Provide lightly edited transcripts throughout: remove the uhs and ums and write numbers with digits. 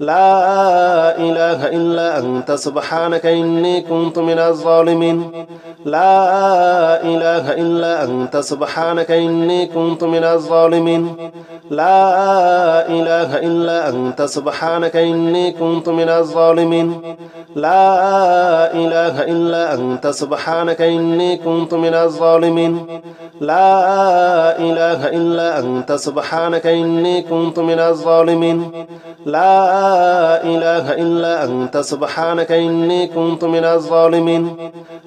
لا إله إلا أنت سبحانك إني كنت من الظالمين لا إله إلا أنت سبحانك إني كنت من الظالمين لا إله إلا أنت سبحانك إني كنت من الظالمين لا إله إلا أنت سبحانك إني كنت من الظالمين لا إله إلا أنت سبحانك إني كنت من الظالمين لا إله إلا أنت سبحانك إني كنت من الظالمين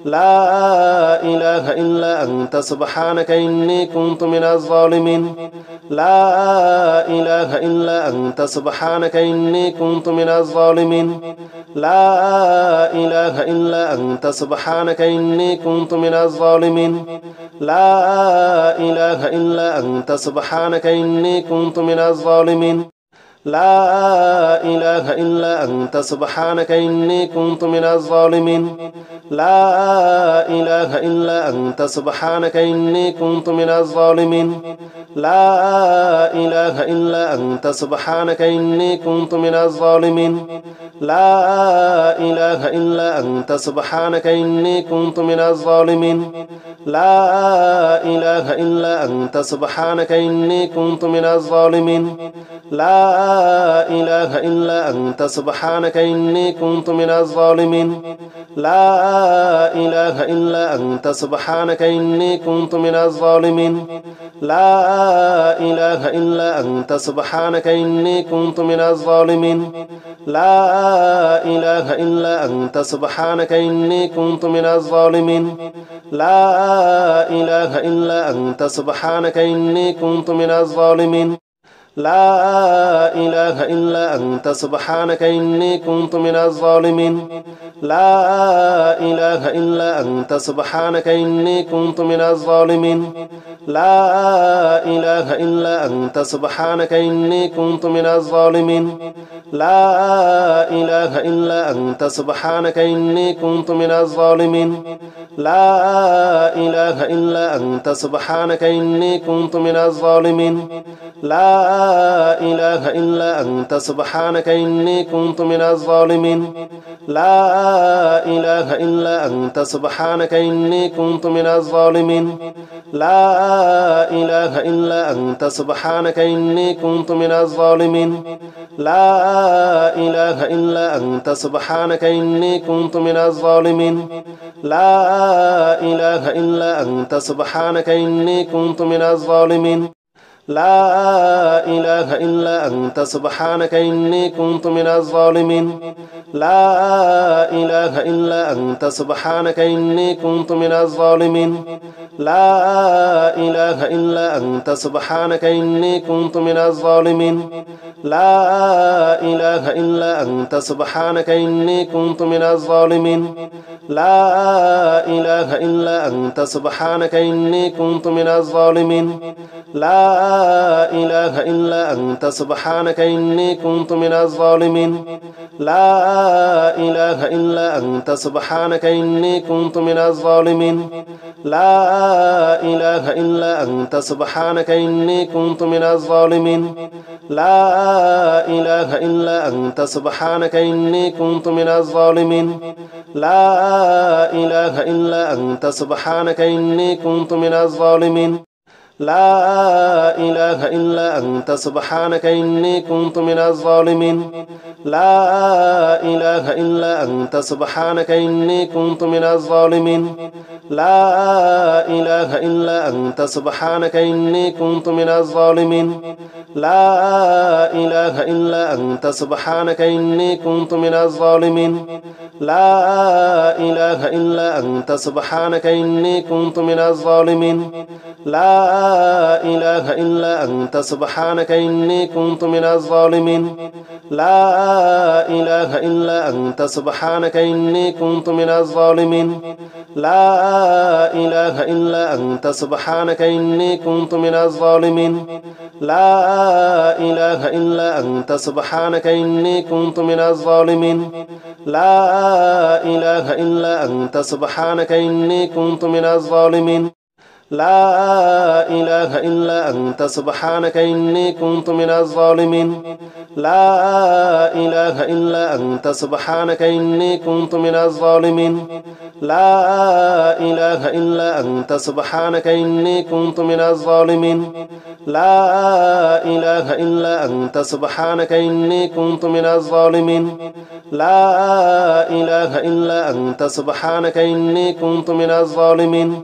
لا إله إلا أنت سبحانك إني كنت من الظالمين لا إله إلا أنت سبحانك إني كنت من الظالمين لا إله إلا أنت سبحانك إني كنت من الظالمين لا إله إلا أنت سبحانك إني كنت من الظالمين لا إله إلا أنت سبحانك إني كنت من الظالمين لا إله إلا أنت سبحانك إني كنت من الظالمين لا إله إلا أنت سبحانك إني كنت من الظالمين لا إله إلا أنت سبحانك إني كنت من الظالمين لا إله إلا أنت سبحانك إني كنت من الظالمين لا إله إلا أنت سبحانك إني كنت من الظالمين لا إله إلا أنت سبحانك إني كنت من الظالمين لا إله إلا أنت سبحانك إني كنت من الظالمين لا إله إلا أنت سبحانك إني كنت من الظالمين لا إله إلا أنت سبحانك إني كنت من الظالمين لا إله إلا أنت سبحانك إني كنت من الظالمين لا إله إلا أنت سبحانك إني كنت من الظالمين لا إله إلا أنت سبحانك إني كنت من الظالمين لا إله إلا أنت سبحانك إني كنت من الظالمين لا إله إلا أنت سبحانك إني كنت من الظالمين لا إله إلا أنت سبحانك إني كنت من الظالمين لا إله إلا أنت سبحانك إني كنت من الظالمين لا إله إلا أنت سبحانك إني كنت من الظالمين لا إله إلا أنت سبحانك إني كنت من الظالمين لا إله إلا أنت سبحانك إني كنت من الظالمين لا إله إلا أنت سبحانك إني كنت من الظالمين لا إله إلا أنت سبحانك إني كنت من الظالمين لا إله إلا أنت سبحانك إني كنت من الظالمين لا إله إلا أنت سبحانك إني كنت من الظالمين لا إله إلا أنت سبحانك إني كنت من الظالمين لا إله إلا أنت سبحانك إني كنت من الظالمين لا إله إلا أنت سبحانك إني كنت من الظالمين لا إله إلا أنت سبحانك إني كنت من الظالمين لا إله إلا أنت سبحانك إني كنت من الظالمين لا إله إلا أنت سبحانك إني كنت من الظالمين لا إله إلا أنت سبحانك إني كنت من الظالمين لا إله إلا أنت سبحانك إني كنت من الظالمين لا إله إلا أنت سبحانك إني كنت من الظالمين لا إله إلا أنت سبحانك إني كنت من الظالمين لا إله إلا أنت سبحانك إني كنت من الظالمين لا إله إلا أنت سبحانك إني كنت من الظالمين لا إله إلا أنت سبحانك إني كنت من الظالمين لا إله إلا أنت سبحانك إني كنت من الظالمين لا إله إلا أنت سبحانك إني كنت من الظالمين لا إله إلا أنت سبحانك إني كنت من الظالمين لا إله إلا أنت سبحانك إني كنت من الظالمين لا إله إلا أنت سبحانك إني كنت من الظالمين لا إله إلا أنت سبحانك إني كنت من الظالمين لا إله إلا أنت سبحانك إني كنت من الظالمين لا إله إلا أنت سبحانك إني كنت من الظالمين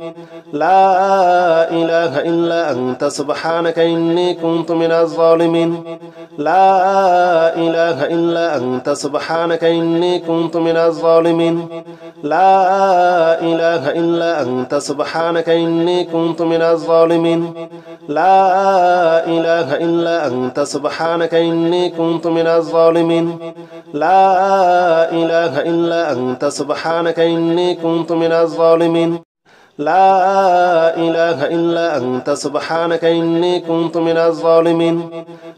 لا إله إلا أنت سبحانك إني كنت من الظالمين لا إله إلا أنت سبحانك إني كنت من الظالمين لا إله إلا أنت سبحانك إني كنت من الظالمين لا إله إلا أنت سبحانك إني كنت من الظالمين لا إله إلا أنت سبحانك إني كنت من الظالمين لا إله إلا أنت سبحانك إني كنت من الظالمين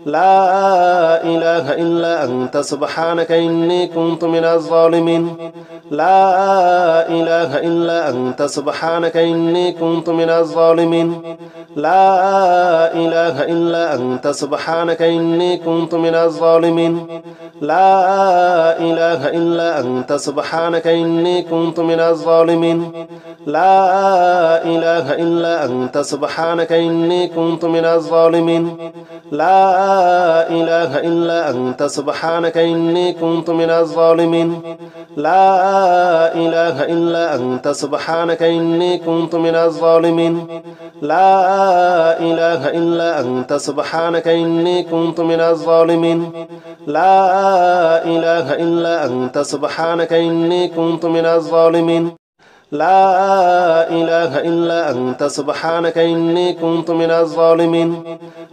لا إله إلا أنت سبحانك إني كنت من الظالمين لا إله إلا أنت سبحانك إني كنت من الظالمين لا إله إلا أنت سبحانك إني كنت من الظالمين لا إله إلا أنت سبحانك إني كنت من الظالمين لا إله إلا أنت سبحانك إني كنت من الظالمين لا إله إلا أنت سبحانك إني كنت من الظالمين لا إله إلا أنت سبحانك إني كنت من الظالمين لا إله إلا أنت سبحانك إني كنت من الظالمين لا إله إلا أنت سبحانك إني كنت من الظالمين لا إله إلا أنت سبحانك إني كنت من الظالمين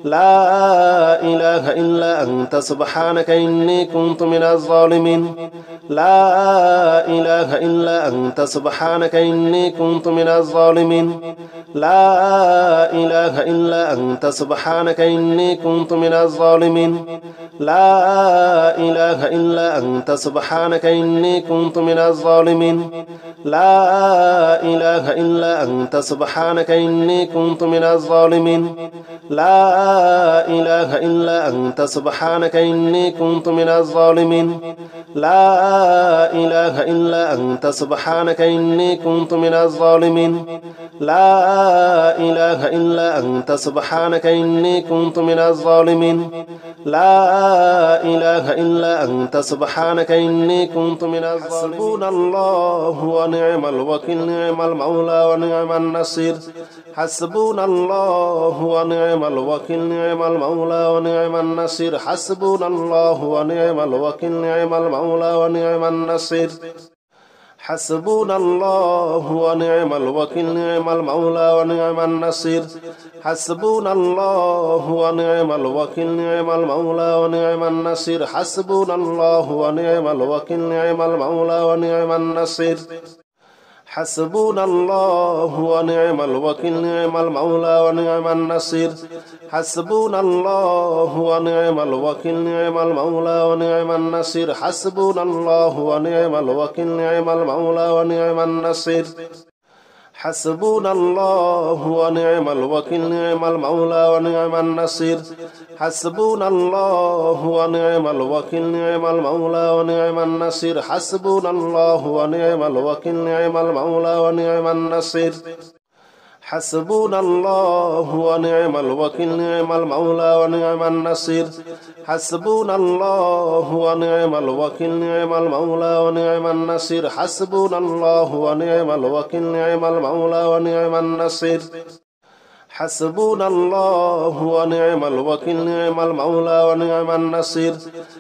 لا إله إلا أنت سبحانك إني كنت من الظالمين لا إله إلا أنت سبحانك إني كنت من الظالمين لا إله إلا أنت سبحانك إني كنت من الظالمين لا إله إلا أنت سبحانك إني كنت من الظالمين لا إله إلا أنت سبحانك إني كنت من الظالمين لا إله إلا أنت سبحانك إني كنت من الظالمين لا إله إلا أنت سبحانك إني كنت من الظالمين لا إله إلا أنت سبحانك إني كنت من الظالمين لا إله إلا أنت سبحانك إني كنت من الظالمين حسبنا الله ونعم الوكيل نعم المولى ونعم النصير حسبنا الله ونعم الوكيل نعم المولى ونعم النصير حسبنا الله ونعم الوكيل نعم المولى ونعم النصير حسبنا الله ونعم الوكيل نعم المولى ونعم النصير حسبنا الله ونعم الوكيل نعم المولى ونعم النصير حسبنا الله ونعم الوكيل نعم المولى ونعم النصير حسبنا الله ونعم الوكيل نعم المولى ونعم النصير حسبنا الله ونعم الوكيل نعم المولى ونعم النصير حسبنا الله ونعم الوكيل نعم المولى ونعم النصير حسبنا الله ونعم الوكيل نعم المولى ونعم النصير حسبنا الله ونعم الوكيل نعم المولى ونعم النصير حسبنا الله ونعم الوكيل نعم المولى ونعم النصير حسبنا الله ونعم الوكيل نعم المولى ونعم النصير حسبنا الله ونعم الوكيل نعم المولى ونعم النصير حسبنا الله ونعم الوكيل نعم المولى ونعم النصير حسبنا الله ونعم الوكيل نعم المولى ونعم النصير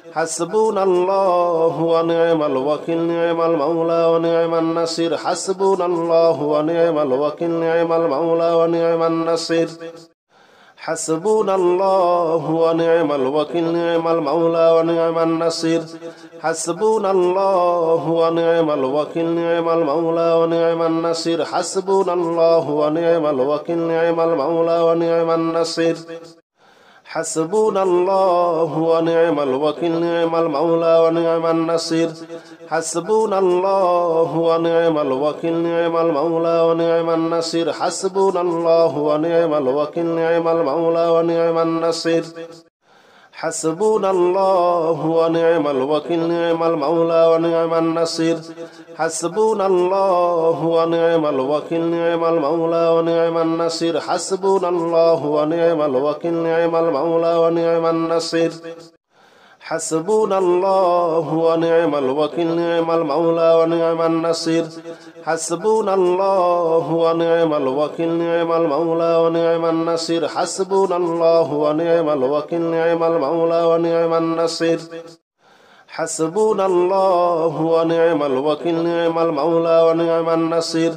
حسبنا الله ونعم الوكيل نعم المولى ونعم النصير حسبنا الله ونعم الوكيل نعم المولى ونعم النصير حسبنا الله ونعم الوكيل نعم المولى ونعم النصير حسبنا الله ونعم الوكيل نعم المولى ونعم النصير حسبنا الله ونعم الوكيل نعم المولى ونعم النصير حسبنا الله ونعم الوكيل نعم المولى ونعم النصير حسبنا الله ونعم الوكيل نعم المولى ونعم النصير حسبنا الله ونعم الوكيل نعم المولى ونعم النصير حسبنا الله ونعم الوكيل نعم المولى ونعم النصير حسبنا الله ونعم الوكيل نعم المولى ونعم النصير حسبنا الله ونعم الوكيل نعم المولى ونعم النصير حسبنا الله ونعم الوكيل نعم المولى ونعم النصير حسبنا الله ونعم الوكيل نعم المولى ونعم النصير حسبنا الله ونعم الوكيل نعم المولى ونعم النصير حسبنا الله ونعم الوكيل نعم المولى ونعم النصير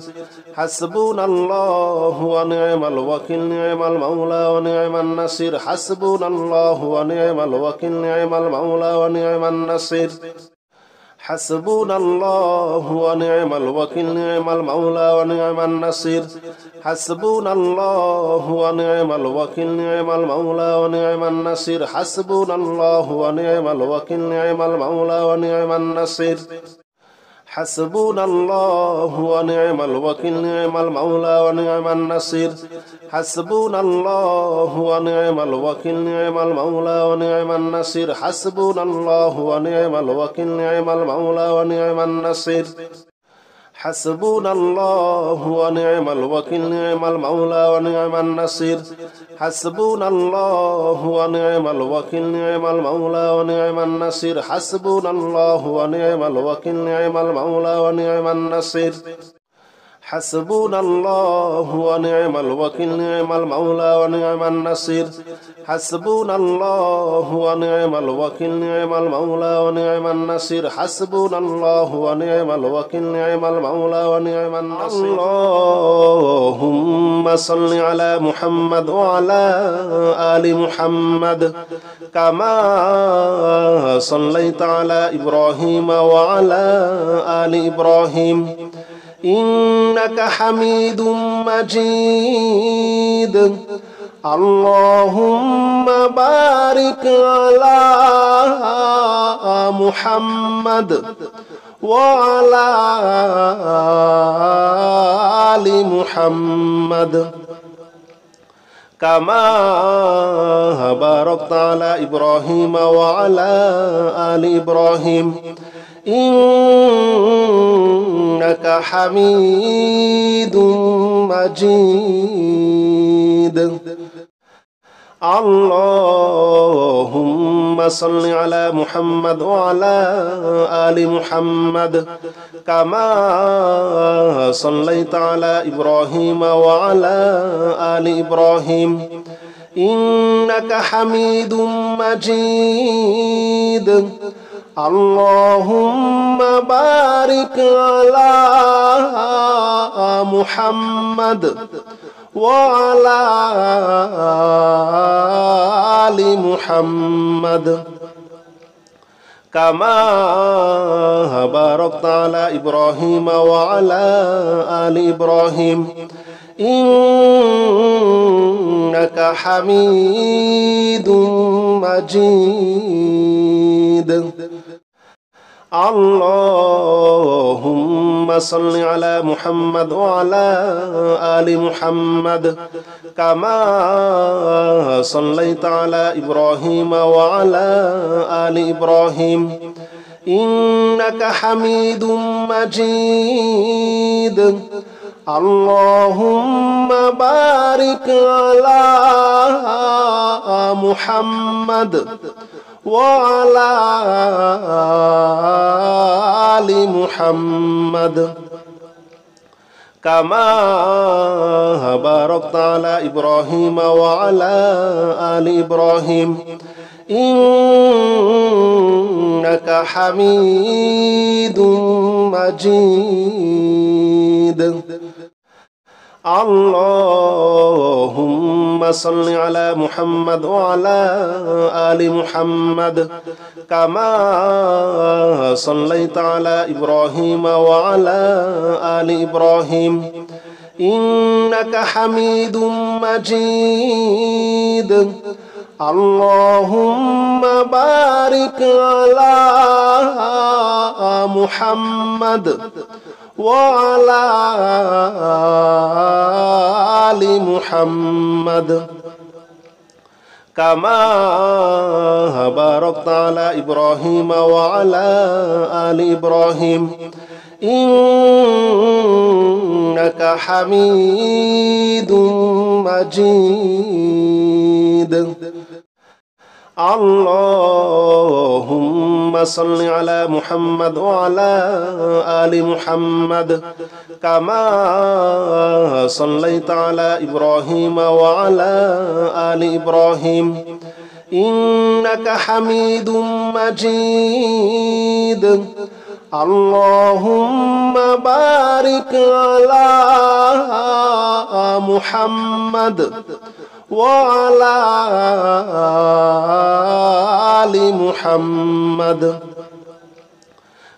حسبنا الله ونعم الوكيل نعم المولى ونعم النصير حسبنا الله ونعم الوكيل نعم المولى ونعم النصير حسبنا الله ونعم الوكيل نعم المولى ونعم النصير حسبنا الله ونعم الوكيل نعم المولى ونعم النصير حسبنا الله ونعم الوكيل نعم المولى ونعم النصير حسبنا الله ونعم الوكيل نعم المولى ونعم النصير حسبنا الله ونعم الوكيل نعم المولى ونعم النصير حسبنا الله ونعم الوكيل نعم المولى ونعم النصير حسبنا الله ونعم الوكيل نعم المولى ونعم النصير حسبنا الله ونعم الوكيل نعم المولى ونعم النصير حسبنا الله ونعم الوكيل نعم المولى ونعم النصير حسبنا الله ونعم الوكيل نعم المولى ونعم النصير حسبنا الله ونعم الوكيل نعم المولى ونعم النصير حسبنا الله ونعم الوكيل نعم المولى ونعم النصير اللهم صل على محمد وعلى آل محمد كما صليت على إبراهيم وعلى آل إبراهيم إنك حميد مجيد اللهم بارك على محمد وعلى آل محمد كما باركت على إبراهيم وعلى آل إبراهيم إنك حميد مجيد اللهم صل على محمد وعلى آل محمد كما صليت على إبراهيم وعلى آل إبراهيم إنك حميد مجيد اللهم بارك على محمد وعلى آل محمد كما باركت على إبراهيم وعلى آل إبراهيم إنك حميد مجيد اللهم صل على محمد وعلى آل محمد كما صليت على إبراهيم وعلى آل إبراهيم إنك حميد مجيد اللهم بارك على محمد وعلى آل محمد كما باركت على إبراهيم وعلى آل إبراهيم إنك حميد مجيد اللهم صل على محمد وعلى آل محمد كما صليت على إبراهيم وعلى آل إبراهيم إنك حميد مجيد اللهم بارك على محمد وعلى آل محمد كما باركت على إبراهيم وعلى آل إبراهيم إنك حميد مجيد اللهم صل على محمد وعلى آل محمد كما صليت على إبراهيم وعلى آل إبراهيم إنك حميد مجيد اللهم بارك على محمد وعلى آل محمد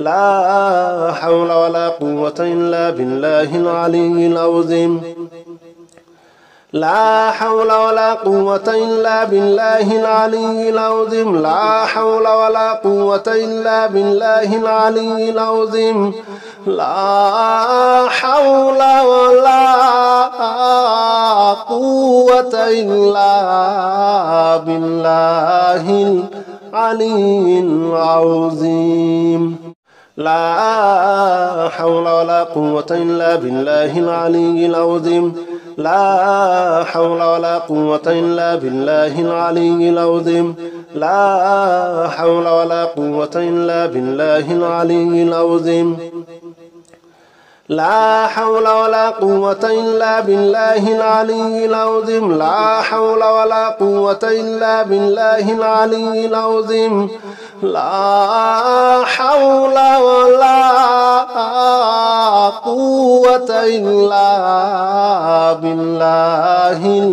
لا حول ولا قوة إلا بالله العلي العظيم لا حول ولا قوة إلا بالله العلي العظيم لا حول ولا قوة إلا بالله العلي العظيم لا حول ولا قوة إلا بالله العلي العظيم لا حول ولا قوة إلا بالله العلي العظيم لا حول ولا قوة إلا بالله العلي العظيم لا حول ولا قوة إلا بالله العلي العظيم لا حول ولا قوة إلا بالله العلي العظيم لا حول ولا قوة إلا بالله العلي العظيم لا حول ولا قوة إلا بالله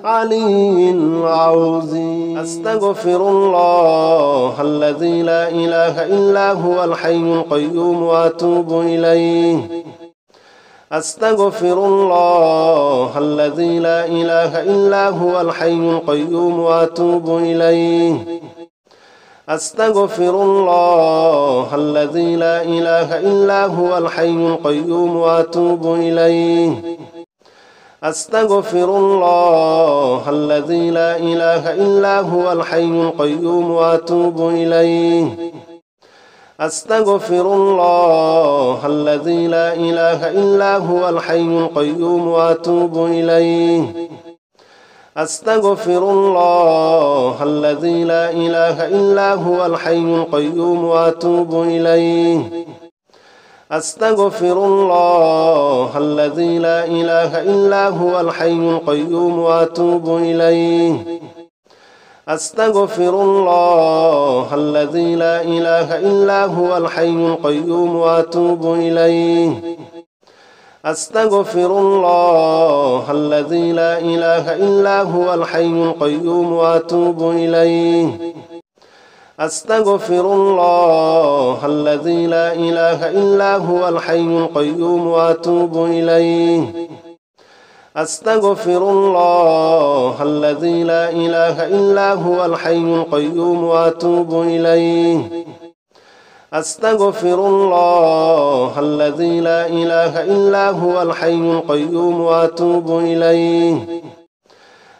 العلي العظيم أستغفر الله الذي لا إله إلا هو الحي القيوم وأتوب إليه أستغفر الله الذي لا إله إلا هو الحي القيوم وأتوب إليه أستغفر الله الذي لا إله إلا هو الحي القيوم وأتوب إليه أستغفر الله الذي لا إله إلا هو الحي القيوم وأتوب إليه أستغفر الله الذي لا إله إلا هو الحي القيوم وأتوب إليه أستغفر الله الذي لا إله إلا هو الحي القيوم وأتوب إليه أستغفر الله الذي لا إله إلا هو الحي القيوم وأتوب إليه أستغفر الله الذي لا إله إلا هو الحي القيوم وأتوب إليه أستغفر الله الذي لا إله إلا هو الحي القيوم وأتوب إليه أستغفر الله الذي لا إله إلا هو الحي القيوم وأتوب إليه أستغفر الله الذي لا إله إلا هو الحي القيوم وأتوب إليه أستغفر الله الذي لا إله إلا هو الحي القيوم وأتوب إليه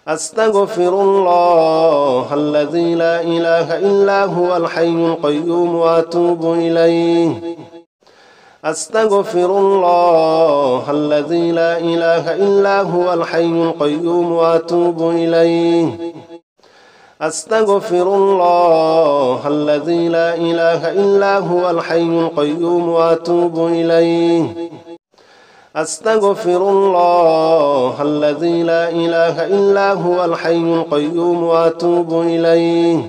أستغفر الله الذي لا إله إلا هو الحي القيوم وأتوب إليه أستغفر الله الذي لا إله إلا هو الحي القيوم وأتوب إليه أستغفر الله الذي لا إله إلا هو الحي القيوم وأتوب إليه أستغفر الله الذي لا إله إلا هو الحي القيوم وأتوب إليه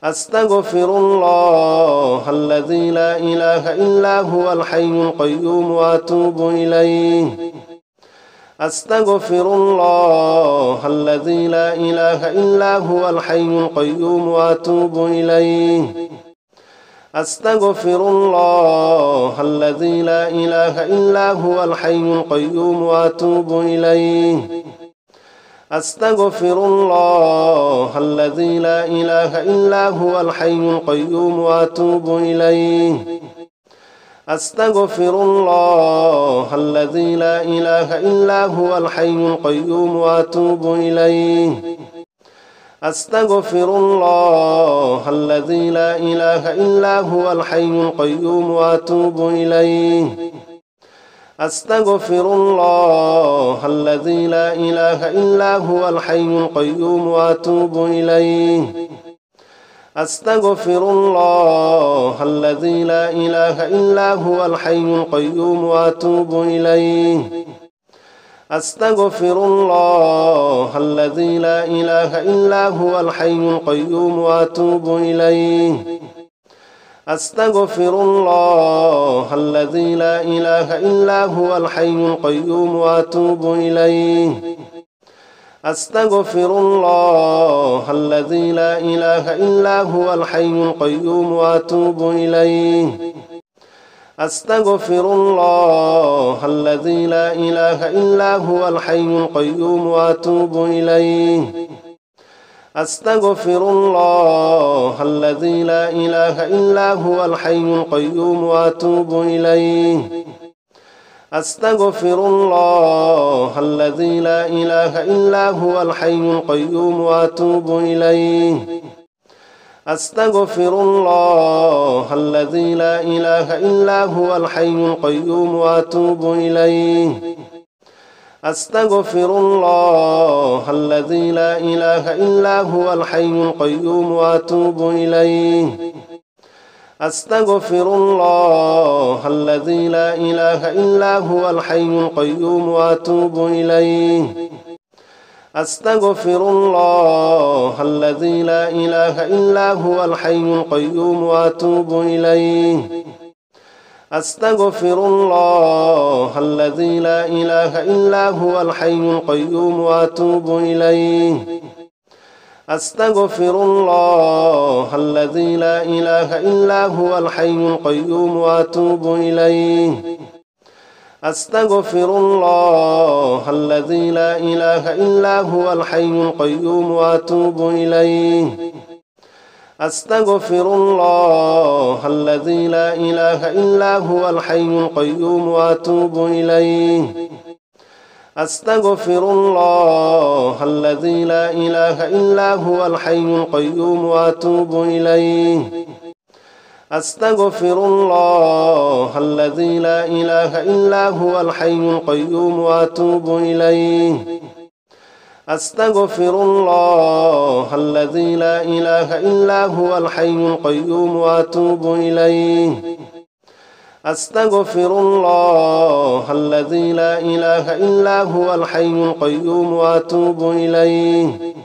أستغفر الله الذي لا إله إلا هو الحي القيوم وأتوب إليه أستغفر الله الذي لا إله إلا هو الحي القيوم وأتوب إليه أستغفر الله الذي لا إله إلا هو الحي القيوم وأتوب إليه أستغفر الله الذي لا إله إلا هو الحي القيوم وأتوب إليه أستغفر الله الذي لا إله إلا هو الحي القيوم وأتوب إليه أستغفر الله الذي لا إله إلا هو الحي القيوم وأتوب إليه أستغفر الله الذي لا إله إلا هو الحي القيوم وأتوب إليه أستغفر الله الذي لا إله إلا هو الحي القيوم وأتوب إليه أستغفر الله الذي لا إله إلا هو الحي القيوم وأتوب إليه أستغفر الله الذي لا إله إلا هو الحي القيوم وأتوب إليه أستغفر الله الذي لا إله إلا هو الحي القيوم وأتوب إليه أستغفر الله الذي لا إله إلا هو الحي القيوم وأتوب إليه أستغفر الله الذي لا إله إلا هو الحي القيوم وأتوب إليه أستغفر الله الذي لا إله إلا هو الحي القيوم وأتوب إليه أستغفر الله الذي لا إله إلا هو الحي القيوم وأتوب إليه أستغفر الله الذي لا إله إلا هو الحي القيوم وأتوب إليه أستغفر الله الذي لا إله إلا هو الحي القيوم وأتوب إليه أستغفر الله الذي لا إله إلا هو الحي القيوم وأتوب إليه أستغفر الله الذي لا إله إلا هو الحي القيوم وأتوب إليه أستغفر الله الذي لا إله إلا هو الحي القيوم وأتوب إليه أستغفر الله الذي لا إله إلا هو الحي القيوم وأتوب إليه أستغفر الله الذي لا إله إلا هو الحي القيوم وأتوب إليه أستغفر الله الذي لا إله إلا هو الحي القيوم وأتوب إليه أستغفر الله الذي لا إله إلا هو الحي القيوم وأتوب إليه أستغفر الله الذي لا إله إلا هو الحي القيوم وأتوب إليه أستغفر الله الذي لا إله إلا هو الحي القيوم وأتوب إليه